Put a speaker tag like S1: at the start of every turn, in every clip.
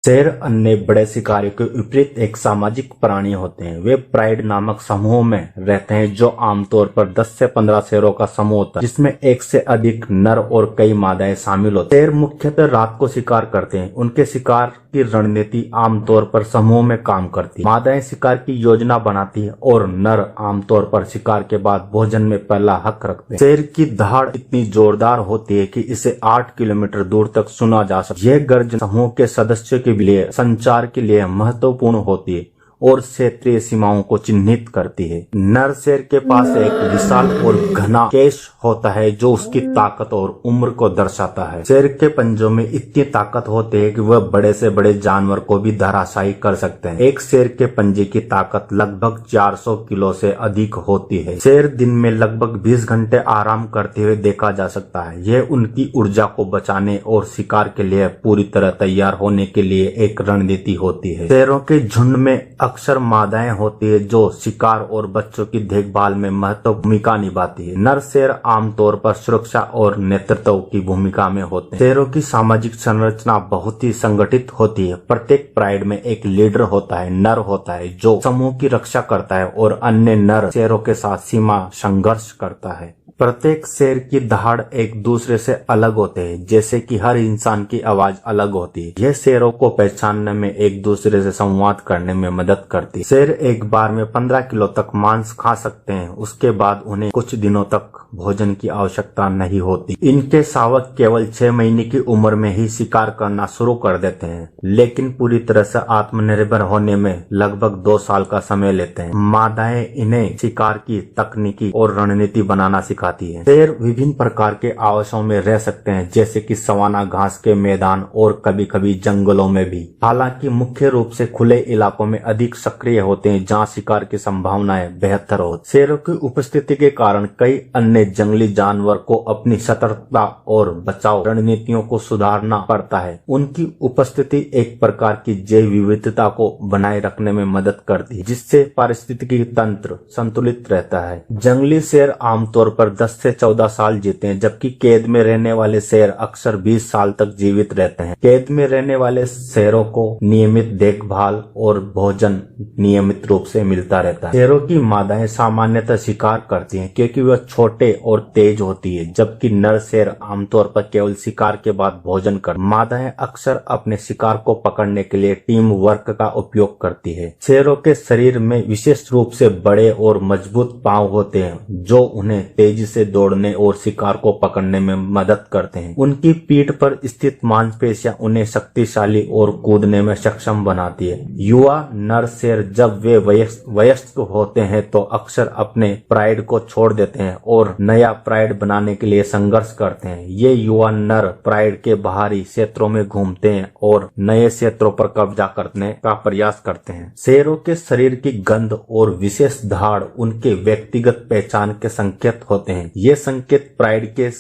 S1: शेर अन्य बड़े शिकारियों के विपरीत एक सामाजिक प्राणी होते हैं। वे प्राइड नामक समूह में रहते हैं, जो आमतौर पर 10 से 15 शेरों का समूह होता है, जिसमें एक से अधिक नर और कई मादाएं शामिल होती हैं। शेर मुख्यतः रात को शिकार करते हैं। उनके शिकार की रणनीति आमतौर पर समूह में काम करती है। मादाएं शिकार की योजना बनाती है और नर आमतौर पर शिकार के बाद भोजन में पहला हक रखते हैं। शेर की दहाड़ इतनी जोरदार होती है कि इसे 8 किलोमीटर दूर तक सुना जा सकता है। यह गर्जन समूह के सदस्यों के लिए संचार के लिए महत्वपूर्ण होती है और क्षेत्रीय सीमाओं को चिन्हित करती है। नर शेर के पास एक विशाल और घना केश होता है, जो उसकी ताकत और उम्र को दर्शाता है। शेर के पंजों में इतनी ताकत होती है कि वह बड़े से बड़े जानवर को भी धराशायी कर सकते हैं। एक शेर के पंजे की ताकत लगभग 400 किलो से अधिक होती है। शेर दिन में लगभग 20 घंटे आराम करते हुए देखा जा सकता है। यह उनकी ऊर्जा को बचाने और शिकार के लिए पूरी तरह तैयार होने के लिए एक रणनीति होती है। शेरों के झुंड में अक्सर मादाएं होती है, जो शिकार और बच्चों की देखभाल में महत्वपूर्ण भूमिका निभाती है। नर शेर आमतौर पर सुरक्षा और नेतृत्व की भूमिका में होते हैं। शेरों की सामाजिक संरचना बहुत ही संगठित होती है। प्रत्येक प्राइड में एक लीडर होता है, नर होता है, जो समूह की रक्षा करता है और अन्य नर शेरों के साथ सीमा संघर्ष करता है। प्रत्येक शेर की दहाड़ एक दूसरे से अलग होते हैं, जैसे कि हर इंसान की आवाज अलग होती है। यह शेरों को पहचानने में एक दूसरे से संवाद करने में मदद करती है। शेर एक बार में 15 किलो तक मांस खा सकते हैं। उसके बाद उन्हें कुछ दिनों तक भोजन की आवश्यकता नहीं होती। इनके शावक केवल 6 महीने की उम्र में ही शिकार करना शुरू कर देते हैं, लेकिन पूरी तरह से आत्मनिर्भर होने में लगभग 2 साल का समय लेते हैं। मादाएं इन्हें शिकार की तकनीकी और रणनीति बनाना सिखाती है। शेर विभिन्न प्रकार के आवासों में रह सकते हैं, जैसे कि सवाना, घास के मैदान और कभी कभी जंगलों में भी। हालांकि मुख्य रूप से खुले इलाकों में अधिक सक्रिय होते हैं, जहां शिकार की संभावनाएं बेहतर होती। शेरों की उपस्थिति के कारण कई अन्य जंगली जानवर को अपनी सतर्कता और बचाव रणनीतियों को सुधारना पड़ता है। उनकी उपस्थिति एक प्रकार की जैव विविधता को बनाए रखने में मदद करती है, जिससे पारिस्थितिकी तंत्र संतुलित रहता है। जंगली शेर आमतौर पर 10 से 14 साल जीते हैं, जबकि कैद में रहने वाले शेर अक्सर 20 साल तक जीवित रहते हैं। कैद में रहने वाले शेरों को नियमित देखभाल और भोजन नियमित रूप से मिलता रहता है। शेरों की मादाएं सामान्यतः शिकार करती हैं, क्योंकि वह छोटे और तेज होती है, जबकि नर शेर आमतौर पर केवल शिकार के बाद भोजन करते हैं। मादाएं अक्सर अपने शिकार को पकड़ने के लिए टीम वर्क का उपयोग करती है। शेरों के शरीर में विशेष रूप से बड़े और मजबूत पांव होते हैं, जो उन्हें तेजी से दौड़ने और शिकार को पकड़ने में मदद करते हैं। उनकी पीठ पर स्थित मांसपेशियां उन्हें शक्तिशाली और कूदने में सक्षम बनाती है। युवा नर शेर जब वे वयस्क होते हैं तो अक्सर अपने प्राइड को छोड़ देते हैं और नया प्राइड बनाने के लिए संघर्ष करते हैं। ये युवा नर प्राइड के बाहरी क्षेत्रों में घूमते हैं और नए क्षेत्रों पर कब्जा करने का प्रयास करते हैं। शेरों के शरीर की गंध और विशेष धाड़ उनके व्यक्तिगत पहचान के संकेत होते हैं। ये संकेत प्राइड के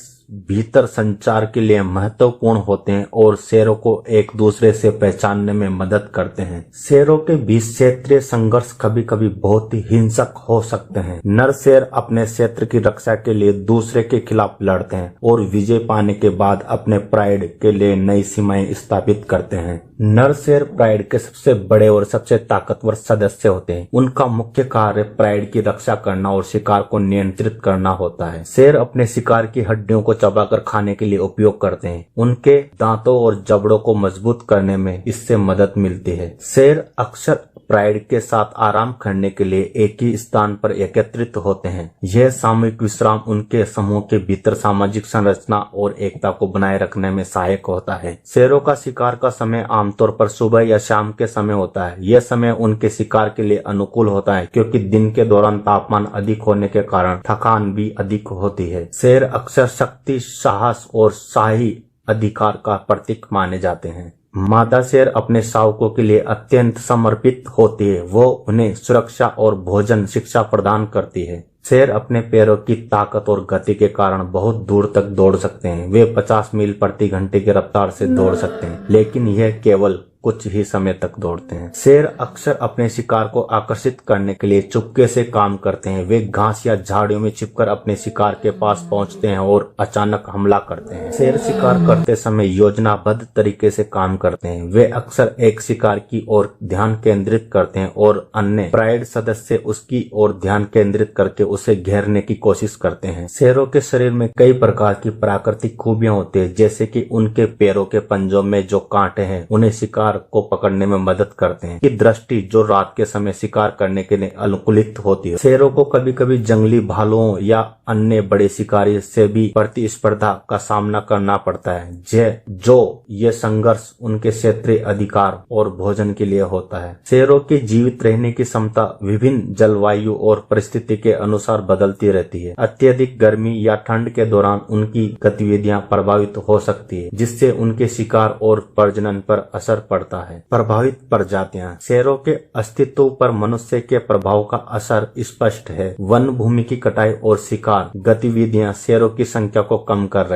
S1: भीतर संचार के लिए महत्वपूर्ण होते हैं और शेरों को एक दूसरे से पहचानने में मदद करते हैं। शेरों के बीच क्षेत्रीय संघर्ष कभी कभी बहुत ही हिंसक हो सकते हैं। नर शेर अपने क्षेत्र की रक्षा के लिए दूसरे के खिलाफ लड़ते हैं और विजय पाने के बाद अपने प्राइड के लिए नई सीमाएं स्थापित करते हैं। नर शेर प्राइड के सबसे बड़े और सबसे ताकतवर सदस्य होते हैं। उनका मुख्य कार्य प्राइड की रक्षा करना और शिकार को नियंत्रित करना होता है। शेर अपने शिकार की हड्डियों को चबाकर खाने के लिए उपयोग करते हैं। उनके दांतों और जबड़ों को मजबूत करने में इससे मदद मिलती है। शेर अक्सर प्राइड के साथ आराम करने के लिए एक ही स्थान पर एकत्रित होते हैं। यह सामूहिक विश्राम उनके समूह के भीतर सामाजिक संरचना और एकता को बनाए रखने में सहायक होता है। शेरों का शिकार का समय आमतौर पर सुबह या शाम के समय होता है। यह समय उनके शिकार के लिए अनुकूल होता है, क्योंकि दिन के दौरान तापमान अधिक होने के कारण थकान भी अधिक होती है। शेर अक्सर शक्ति, साहस और शाही अधिकार का प्रतीक माने जाते हैं। मादा शेर अपने शावकों के लिए अत्यंत समर्पित होती है। वो उन्हें सुरक्षा और भोजन शिक्षा प्रदान करती है। शेर अपने पैरों की ताकत और गति के कारण बहुत दूर तक दौड़ सकते हैं। वे 50 मील प्रति घंटे की रफ्तार से दौड़ सकते हैं, लेकिन यह केवल कुछ ही समय तक दौड़ते हैं। शेर अक्सर अपने शिकार को आकर्षित करने के लिए चुपके से काम करते हैं। वे घास या झाड़ियों में छिपकर अपने शिकार के पास पहुंचते हैं और अचानक हमला करते हैं। शेर शिकार करते समय योजनाबद्ध तरीके से काम करते हैं। वे अक्सर एक शिकार की ओर ध्यान केंद्रित करते हैं और अन्य प्राइड सदस्य उसकी ओर ध्यान केंद्रित करके उसे घेरने की कोशिश करते हैं। शेरों के शरीर में कई प्रकार की प्राकृतिक खूबियां होती है, जैसे कि उनके पैरों के पंजों में जो कांटे हैं उन्हें शिकार को पकड़ने में मदद करते हैं। की दृष्टि जो रात के समय शिकार करने के लिए अनुकूलित होती है। शेरों को कभी कभी जंगली भालुओं या अन्य बड़े शिकारी से भी प्रतिस्पर्धा का सामना करना पड़ता है, जो ये संघर्ष उनके क्षेत्रीय अधिकार और भोजन के लिए होता है। शेरों की जीवित रहने की क्षमता विभिन्न जलवायु और परिस्थिति के अनुसार बदलती रहती है। अत्यधिक गर्मी या ठंड के दौरान उनकी गतिविधियां प्रभावित हो सकती है, जिससे उनके शिकार और प्रजनन पर असर पड़ता है। प्रभावित प्रजातियां। शेरों के अस्तित्व पर मनुष्य के प्रभाव का असर स्पष्ट है। वन भूमि की कटाई और शिकार गतिविधियां शेरों की संख्या को कम कर रही